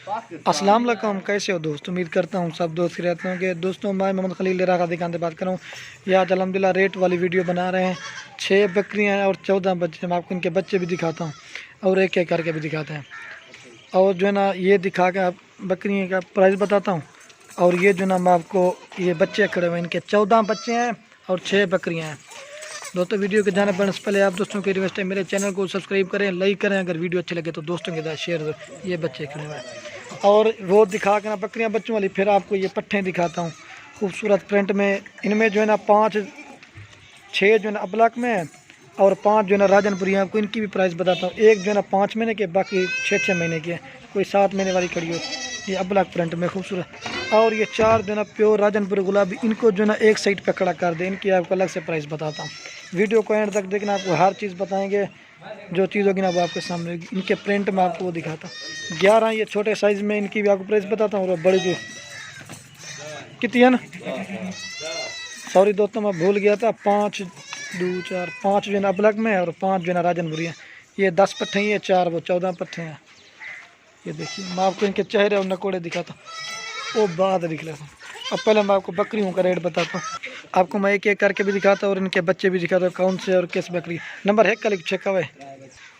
अस्सलाम वालेकुम, कैसे हो दोस्त। उम्मीद करता हूँ सब दोस्त रहते होंगे। दोस्तों मैं मोहम्मद खलील राका दुकान से बात कर रहा हूँ। ये आज अल्हम्दुलिल्लाह रेट वाली वीडियो बना रहे हैं। 6 बकरियाँ हैं और 14 बच्चे। मैं आपको इनके बच्चे भी दिखाता हूँ और एक एक करके भी दिखाते हैं। और जो है ना ये दिखा के आप बकरियों का प्राइस बताता हूँ। और ये जो ना मैं आपको ये बच्चे खड़े हुए हैं, इनके 14 बच्चे हैं और 6 बकरियाँ हैं। दोस्तों वीडियो के जाने बढ़ने से पहले आप दोस्तों की रिक्वेस्ट है, मेरे चैनल को सब्सक्राइब करें, लाइक करें। अगर वीडियो अच्छी लगे तो दोस्तों के साथ शेयर करें। ये बच्चे खड़े हुए हैं और वो दिखा के ना बकरियां बच्चों वाली। फिर आपको ये पट्ठे दिखाता हूँ खूबसूरत प्रिंट में। इनमें जो है ना 6 जो है ना अबलक में है और 5 जो है ना राजनपुरी है। आपको इनकी भी प्राइस बताता हूँ। एक जो है ना 5 महीने के, बाकी 6 महीने के। कोई 7 महीने वाली खड़ी हो, ये अबलक प्रिंट में खूबसूरत। और ये 4 जो है ना प्योर राजनपुरी गुलाबी, इनको जो है ना एक साइड पे खड़ा कर दे। इनकी आपको अलग से प्राइस बताता हूँ। वीडियो को एंड तक देखना, आपको हर चीज़ बताएंगे। जो चीज़ होगी ना वो आपके सामने होगी। इनके प्रिंट में आपको वो दिखाता हूँ। 11 ये छोटे साइज़ में, इनकी भी आपको प्राइस बताता हूँ। और बड़ी जो कितनी है ना, सॉरी दोस्तों मैं भूल गया था। 5 2 4 5 जो है ना अबलक में है और 5 जो है ना राजनपुरी है। ये 10 पट्ठे हैं, ये 4 वो 14 पट्ठे हैं। ये देखिए मैं आपको इनके चेहरे और नकोड़े दिखाता हूँ, वो बाद दिख रहा था। अब पहले मैं आपको बकरियों का रेट बताता हूँ। आपको मैं एक एक करके भी दिखाता हूँ और इनके बच्चे भी दिखाता हूँ कौन से और किस बकरी। नंबर 1 का लिख चेक हुआ है।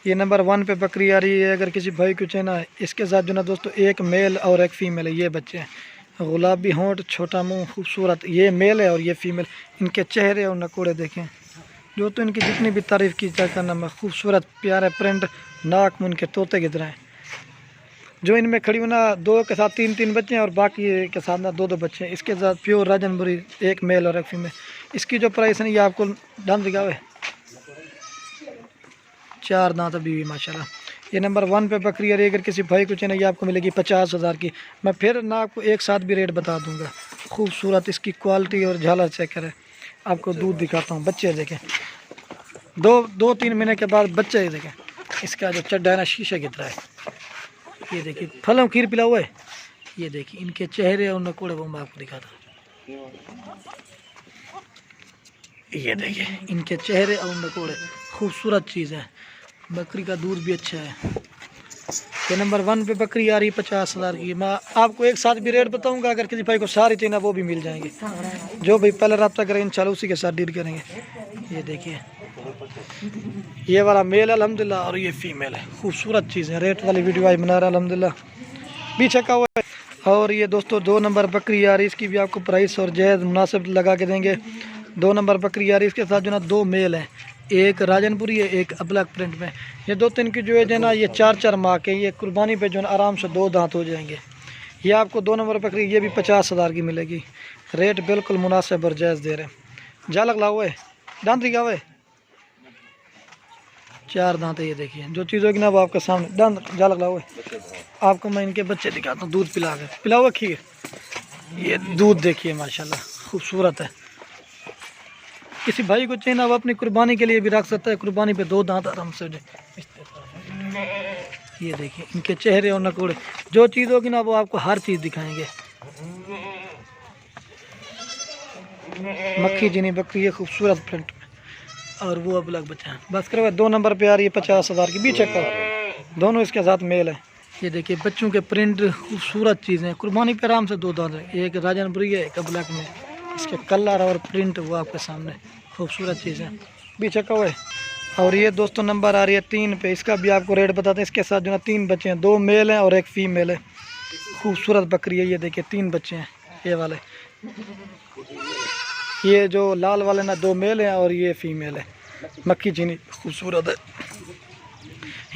ये नंबर 1 पे बकरी आ रही है। अगर किसी भाई को चाहिए ना, इसके साथ जो ना दोस्तों एक मेल और एक फ़ीमेल है। ये बच्चे हैं, गुलाबी होंठ, छोटा मुंह, खूबसूरत। ये मेल है और ये फीमेल। इनके चेहरे और नकोड़े देखें। जो तो इनकी जितनी भी तारीफ़ की जाए करना, मैं खूबसूरत प्यारे प्रिंट, नाक मुंह इनके तोते की तरह हैं। जो इनमें खड़ी हुई ना 2 के साथ 3 बच्चे हैं और बाकी के साथ ना 2 बच्चे हैं। इसके साथ प्योर राजनपुरी, एक मेल और एक फीमेल। इसकी जो प्राइस है ये आपको दाम दिखावे 4 दांत अभी भी माशाल्लाह। ये नंबर 1 पे बकरी है। अगर किसी भाई को चाहिए ये आपको मिलेगी 50,000 की। मैं फिर ना आपको एक साथ भी रेट बता दूंगा। खूबसूरत इसकी क्वालिटी और झालर चेक करें। आपको दूध दिखाता हूँ, बच्चे देखें। 2-3 महीने के बाद बच्चे देखें। इसका जो चड्डा है ना शीशे की तरह है। ये देखिए फलों खीर पिला हुआ है। ये देखिए इनके चेहरे और नकोड़े वो मैं आपको दिखाता हूँ। ये देखिए इनके चेहरे और नकोड़े, खूबसूरत चीज़ है। बकरी का दूध भी अच्छा है। ये नंबर 1 पे बकरी आ रही है 50,000 की। मैं आपको एक साथ भी रेट बताऊंगा। अगर किसी भाई को सारी चाहिए ना वो भी मिल जाएंगे। जो भाई पहले रब्ता करेंगे इंशाल्लाह उसी के साथ डील करेंगे। ये देखिए ये वाला मेल है अल्हम्दुलिल्लाह और ये फीमेल है। खूबसूरत चीज़ है। रेट वाली वीडियो आज बना रहा है अल्हम्दुलिल्लाह, पीछे का हुआ है। और ये दोस्तों 2 नंबर बकरी आ रही है। इसकी भी आपको प्राइस और जायज़ मुनासिब लगा के देंगे। 2 नंबर बकरी आ रही है। इसके साथ जो ना 2 मेल हैं, एक राजनपुरी है, एक अबलक प्रिंट में। ये 2-3 की जो है ना ये 4-4 माह के। ये कुर्बानी पे जो है आराम से 2 दांत हो जाएंगे। ये आपको 2 नंबर बकरी ये भी 50,000 की मिलेगी। रेट बिल्कुल मुनासिब और जायज़ दे रहे हैं। जालक ला हुआ है, दांत दिखा हुआ है, 4 दांत है। ये देखिए जो चीज़ होगी ना वो आपके सामने। दांत जालक ला हुआ है। आपको मैं इनके बच्चे दिखाता हूँ। दूध पिला हुआ खीर। ये दूध देखिए माशाल्लाह खूबसूरत है। किसी भाई को चाहिए ना वो अपनी कुर्बानी के लिए भी रख सकता है। कुर्बानी पे 2 दांत आराम से। ये देखिए इनके चेहरे और नकोड़े। जो चीज़ होगी ना वो आपको हर चीज़ दिखाएंगे। मक्खी जिनी बकरी है खूबसूरत प्रिंट में और वो अबलग बच्चा है। बस करो 2 नंबर पे आ रही है 50,000 की। भी चेक करो, दोनों इसके साथ मेल है। ये देखिए बच्चों के प्रिंट, खूबसूरत चीज़ें। कुर्बानी पे आराम से 2 दांत है। एक राजनपुरी है, एक अबलग में। इसके कलर और प्रिंट वो आपके सामने, खूबसूरत चीज़ें। भी चेक हुआ है। और ये दोस्तों नंबर आ रही है 3 पे। इसका भी आपको रेट बताते हैं। इसके साथ जो ना 3 बच्चे हैं, 2 मेल हैं और एक फीमेल है। खूबसूरत बकरी है। ये देखिए 3 बच्चे हैं ये वाले। ये जो लाल वाले ना 2 मेल हैं और ये फीमेल है। मक्खी चीनी खूबसूरत है।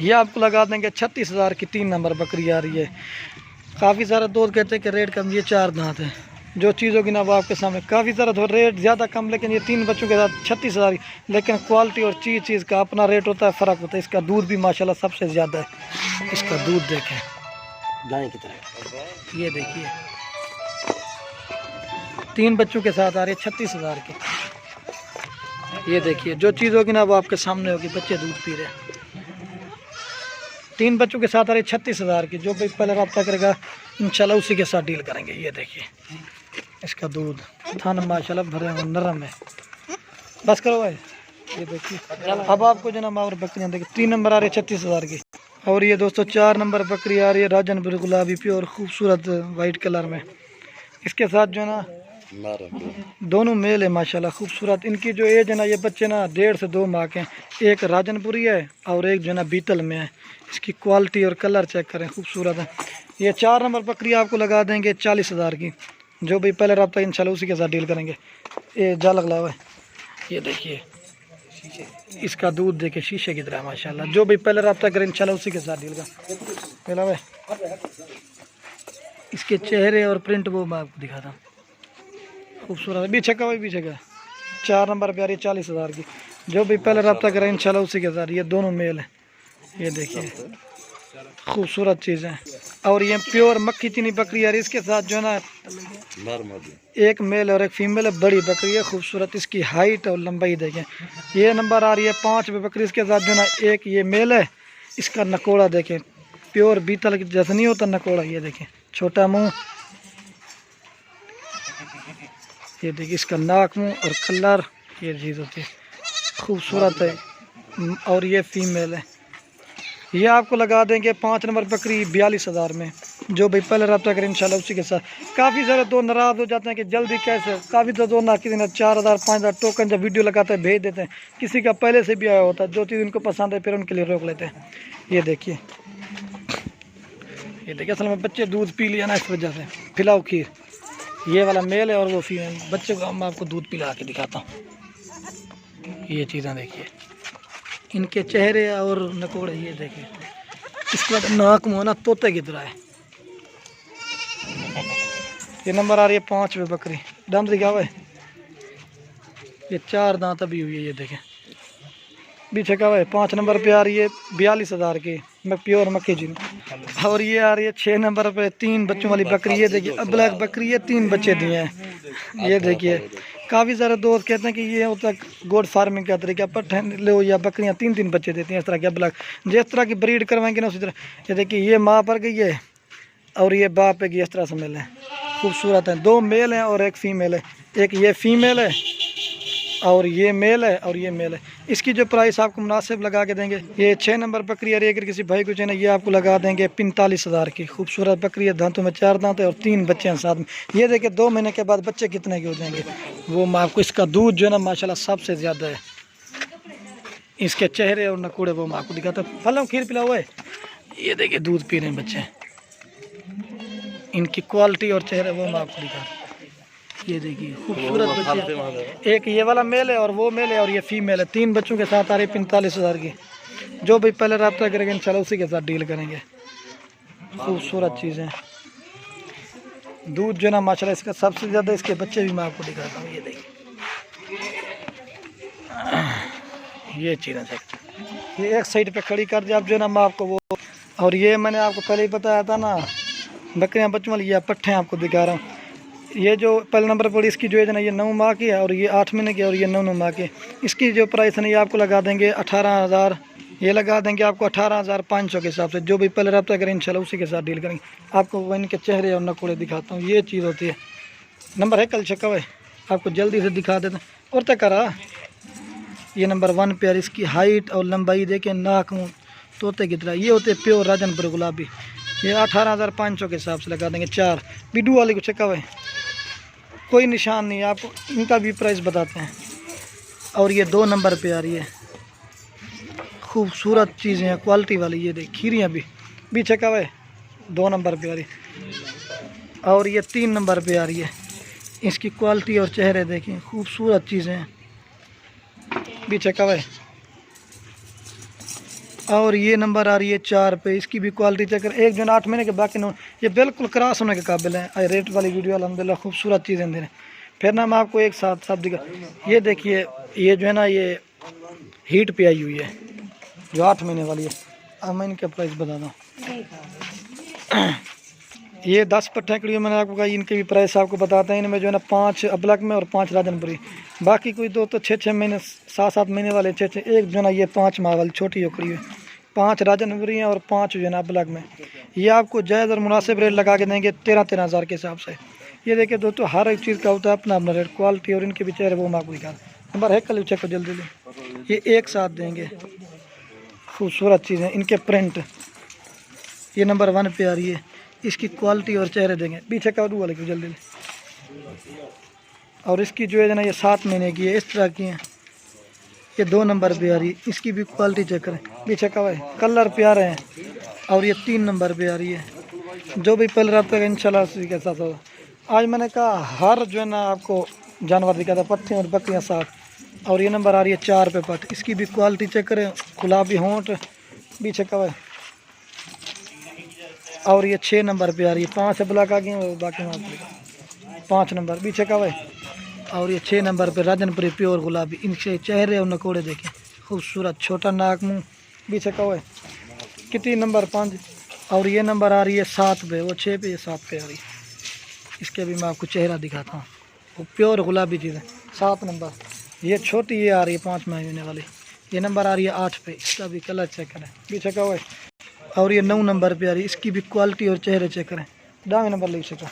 ये आपको लगा देंगे 36,000 की। 3 नंबर बकरी आ रही है। काफ़ी सारे दोस्त कहते हैं कि रेट कम। ये 4 दांत है। जो चीज़ होगी ना वो आपके सामने। काफ़ी सारा थोड़ा रेट ज़्यादा कम, लेकिन ये 3 बच्चों के साथ 36,000। लेकिन क्वालिटी और चीज़ का अपना रेट होता है, फ़र्क होता है। इसका दूध भी माशाल्लाह सबसे ज़्यादा है। इसका दूध देखें गाय की तरह। ये देखिए 3 बच्चों के साथ आ रही है 36,000 की। ये देखिए जो चीज़ होगी ना वो आपके सामने होगी। बच्चे दूध पी रहे हैं। 3 बच्चों के साथ आ रही है 36,000 की। जो भाई पहले रब्ता करेगा इंशाल्लाह उसी के साथ डील करेंगे। ये देखिए इसका दूध थान माशाल्लाह भरे हुए नरम है। बस करो भाई। ये देखिए अब आपको जो ना मावर बकरियाँ देखिए 3 नंबर आ रही है 36,000 की। और ये दोस्तों 4 नंबर बकरी आ रही है राजनपुर गुलाबी प्योर खूबसूरत वाइट कलर में। इसके साथ जो है ना दोनों मेल है माशाल्लाह खूबसूरत। इनकी जो एज है ना ये बच्चे ना 1.5 से 2 माह के, एक राजनपुरी है और एक जो है ना बीतल में है। इसकी क्वालिटी और कलर चेक करें, खूबसूरत है। ये 4 नंबर बकरी आपको लगा देंगे 40,000 की। जो भी पहले रब्ता इंशाल्लाह उसी के साथ डील करेंगे। ये जाल लगा हुआ है, ये देखिए इसका दूध देखिए शीशे की तरह माशाल्लाह। जो भी पहले रब्ता करें इंशाल्लाह उसी के साथ डील का। इसके चेहरे और प्रिंट वो मैं आपको दिखाता हूँ, खूबसूरत है। पीछे का भाई पीछे का 4 नंबर पे आ रही है 40,000 की। जो भी पहले रब्ता करें इंशाल्लाह उसी के साथ। ये दोनों मेल है, ये देखिए खूबसूरत चीज़ है। और ये प्योर मक्खी चीनी बकरी आ रही है। इसके साथ जो है ना एक मेल और एक फीमेल है, बड़ी बकरी है खूबसूरत। इसकी हाइट और लंबाई देखें। ये नंबर आ रही है 5 पे बकरी। इसके साथ जो है ना एक ये मेल है। इसका नकोड़ा देखें, प्योर बीतल जैसा नहीं होता नकोड़ा, ये देखें छोटा मुँह, ये देखिए इसका नाक मुँह और कलर, ये चीज़ होती है खूबसूरत है। और ये फीमेल है। ये आपको लगा देंगे 5 नंबर बकरी 42,000 में। जो भाई पहले रब्ता करें इंशाल्लाह उसी के साथ। काफ़ी सारे दो नाराज़ हो जाते हैं कि जल्दी कैसे, काफ़ी तो दो ना किसी ने 4,000 5,000 टोकन जब वीडियो लगाते हैं भेज देते हैं। किसी का पहले से भी आया होता है, जो चीज़ उनको पसंद है फिर उनके लिए रोक लेते हैं। ये देखिए असल में बच्चे दूध पी लिया ना इस वजह से। पिलाओ खीर, ये वाला मेल है और वो फीमेल। बच्चे को मैं आपको दूध पिला के दिखाता हूँ। ये चीज़ें देखिए इनके चेहरे और नकोड़े, ये देखिए इसका नाक मुँह ना तोते की तरह है। ये नंबर आ रही है 5 पे बकरी। दाम से क्या हुआ है, ये 4 दांत अभी हुई है। ये देखें पीछे का हुआ है 5 नंबर पे आ रही है 42,000 की मैं प्योर मक्खी जी। और ये आ रही है 6 नंबर पे 3 बच्चों वाली बकरी। ये देखिए ब्लैक बकरी है, 3 बच्चे दिए हैं। ये देखिए काफ़ी सारे दोस्त कहते हैं कि ये होता है गोड फार्मिंग का तरीका, पट्ठे लो या बकरियां 3-3 बच्चे देती हैं इस तरह के ब्लैक। जिस तरह की ब्रीड करवाएंगे ना उसी तरह। ये देखिए ये माँ पर गई है और ये बाप पे गई, इस तरह से मेल है, खूबसूरत है। 2 मेल हैं और एक फ़ीमेल है। एक ये फ़ीमेल है और ये मेल है और ये मेल है। इसकी जो प्राइस आपको मुनासिब लगा के देंगे। ये 6 नंबर बकरी है। अगर किसी भाई को चाहिए ये आपको लगा देंगे 45,000 की। खूबसूरत बकरी है, दांतों में 4 दांत है और 3 बच्चे हैं साथ में। ये देखिए 2 महीने के बाद बच्चे कितने के हो जाएंगे वो मैं आपको। इसका दूध जो है ना माशाल्लाह सबसे ज़्यादा है। इसके चेहरे और नकूड़े वो मैं आपको दिखाता हूँ। फलों खीर पिला हुआ है, ये देखिए दूध पी रहे हैं बच्चे। इनकी क्वालिटी और चेहरे वो मैं आपको दिखाता हूँ। ये देखिए खूबसूरत बच्चे। एक ये वाला मेल है और वो मेल है और ये फीमेल है। 3 बच्चों के साथ आ रही 45,000 की। जो भी पहले रब्ता करेंगे इंशाल्लाह उसी के साथ डील करेंगे। खूबसूरत चीज़ें। दूध जो ना माशाल्लाह इसका सबसे ज़्यादा। इसके बच्चे भी मैं आपको दिखाता हूँ। ये देखिए ये चीज़ें देखते, ये एक साइड पे खड़ी कर दिया आप जो ना मैं आपको वो। और ये मैंने आपको पहले ही बताया था ना बकरियाँ बच्चों वाली, ये पट्ठे आपको दिखा रहा हूँ। ये जो पहले नंबर पर इसकी जो है ना ये 9 माह की है और ये 8 महीने की और ये 9 माह की। इसकी जो प्राइस है ना ये आपको लगा देंगे 18,000। ये लगा देंगे आपको 18,500 के हिसाब से। जो भी पहले रब्ता करें इंशाल्लाह उसी के साथ डील करेंगे। आपको वो इनके चेहरे और नकोड़े दिखाता हूँ। ये चीज़ होती है। नंबर है कल चक्का हुआ है, आपको जल्दी से दिखा देते हैं। और तक करा ये नंबर 1 पे। इसकी हाइट और लंबाई देखें, नाक मुँह तोते की तरह। ये होते हैं प्योर राजनपुर गुलाबी। ये 18,500 के हिसाब से लगा देंगे। 4 बिडू वाले को चक्का हुआ है, कोई निशान नहीं है। आपको इनका भी प्राइस बताते हैं। और ये 2 नंबर पे आ रही है, खूबसूरत चीज़ें हैं क्वालिटी वाली। ये देख खीरियाँ भी चक्का हुआ है, 2 नंबर पे आ रही है। और ये 3 नंबर पे आ रही है। इसकी क्वालिटी और चेहरे देखें, खूबसूरत चीज़ें हैं, भी चक्का हुआ है। और ये नंबर आ रही है 4 पे। इसकी भी क्वालिटी चेक कर। एक जो 8 महीने के बाकी नो, ये बिल्कुल क्रॉस होने के काबिल है। रेट वाली वीडियो अल्हम्दुलिल्लाह खूबसूरत चीज़ें दे रहे हैं। फिर ना मैं आपको एक साथ सब दिखा। ये देखिए ये जो है ना ये हीट पे आई हुई है जो 8 महीने वाली है। अब मैं इनका प्राइस बता दूँ। ये 10 पट्ठे कड़ी मैंने आपको कहा। इनके भी प्राइस आपको बताते हैं। इनमें जो है ना 5 अबलक में और 5 राजनपुरी। बाकी कोई 2 तो 6-6 महीने 7-7 महीने वाले 6-6। एक जो है ना ये 5 माह वाली छोटी ओकड़ी है। 5 राजनपुरी हैं और 5 जो है ना अबलक में। ये आपको जायज़ और मुनासिब रेट लगा के देंगे 13-13 हज़ार के हिसाब से। ये देखिए दोस्तों हर एक चीज़ का होता है अपना अपना रेट, क्वालिटी और इनके भी चेहरे वो मैं आपको दिखा। नंबर है कल चेक को जल्दी ले। ये एक साथ देंगे, खूबसूरत चीज़ें। इनके प्रिंट ये नंबर 1 पे आ रही है। इसकी क्वालिटी और चेहरे देंगे, पीछे का वाले को जल्दी। और इसकी जो है ना ये 7 महीने की है, इस तरह की है। ये 2 नंबर पे आ रही है, इसकी भी क्वालिटी चेक करें, पीछे का है, कलर प्यारे हैं। और ये 3 नंबर पे आ रही है। जो भी पहले रब्ता का इंशाल्लाह उसी के साथ होगा। आज मैंने कहा हर जो है ना आपको जानवर दिखा था, पट्ठे और बकरियाँ साथ। और ये नंबर आ रही है 4 पे पट, इसकी भी क्वालिटी चेक करें, गुलाबी होंठ, पीछे का है। और ये 6 नंबर पे आ रही है, 5 ब्लैक आ गई, बाकी 5 नंबर पीछे का है। और ये 6 नंबर पे राजनपुरी प्योर गुलाबी, इनके चेहरे और नकोड़े देखें, खूबसूरत, छोटा नाक मुँह, पीछे का है। कितनी नंबर 5। और ये नंबर आ रही है 7 पे, वो 6 पे, ये 7 पे आ रही है। इसके भी मैं आपको चेहरा दिखाता हूँ, वो प्योर गुलाबी चीज़ है। 7 नंबर, ये छोटी ये आ रही है 5 महीने वाली, ये नंबर आ रही है 8 पे, इसका भी कलर चेक करें, पीछे का है। और ये 9 नंबर पे आ रही है, इसकी भी क्वालिटी और चेहरे चेक करें, दावे नंबर ले सका।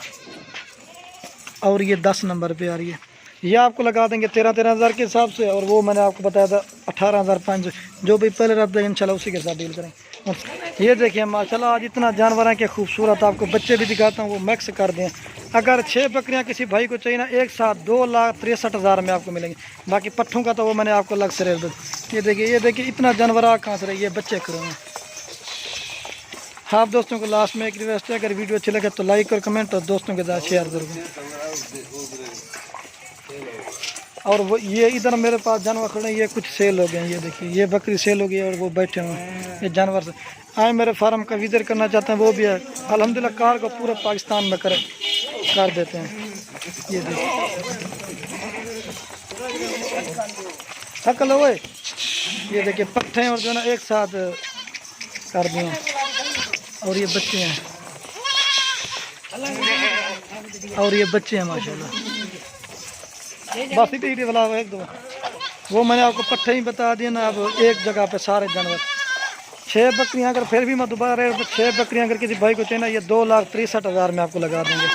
और ये 10 नंबर पे आ रही है, ये आपको लगा देंगे 13-13 हज़ार के हिसाब से। और वो मैंने आपको बताया था 18,500, जो भी पहले रब्ता है इंशाल्लाह उसी के साथ डील करें। और ये देखिए माशाल्लाह आज इतना जानवर है कि खूबसूरत, आपको बच्चे भी दिखाता हूँ, वो मैक्स कर दें। अगर 6 बकरियाँ किसी भाई को चाहिए ना, एक साथ 2,63,000 में आपको मिलेंगे। बाकी पट्ठों का तो वो मैंने आपको अलग से रेट दे। ये देखिए इतना जानवर कहाँ से रही है, बच्चे करोगे। हाँ दोस्तों को लास्ट में एक रिक्वेस्ट है, अगर वीडियो अच्छी लगे तो लाइक और कमेंट और दोस्तों के साथ शेयर जरूर। और वो ये इधर मेरे पास जानवर खड़े हैं, ये कुछ सेल हो गए हैं। ये देखिए ये बकरी सेल हो गई है और वो बैठे हुए हैं। ये जानवर से आए मेरे फार्म का विजिट करना चाहते हैं, वो भी है। अल्हम्दुलिल्लाह कार को पूरे पाकिस्तान में कर देते हैं। ये देखिए थकल हुए, ये देखिए पट्ठे और जो है ना एक साथ कर दिए। और ये बच्चे हैं, और ये बच्चे हैं माशाल्लाह। बस इतनी वाला एक दो, वो मैंने आपको पट्ठे ही बता दिए ना। अब एक जगह पे सारे जानवर 6 बकरियां, अगर फिर भी मैं दोबारा रेट 6 बकरियां अगर किसी भाई को चाहिए ना, ये 2,63,000 में आपको लगा देंगे।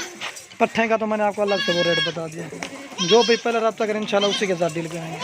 पट्ठे का तो मैंने आपको अलग से वो रेट बता दिया। जो भी पहले रब्ता करें इंशाल्लाह उसी के साथ डील करेंगे।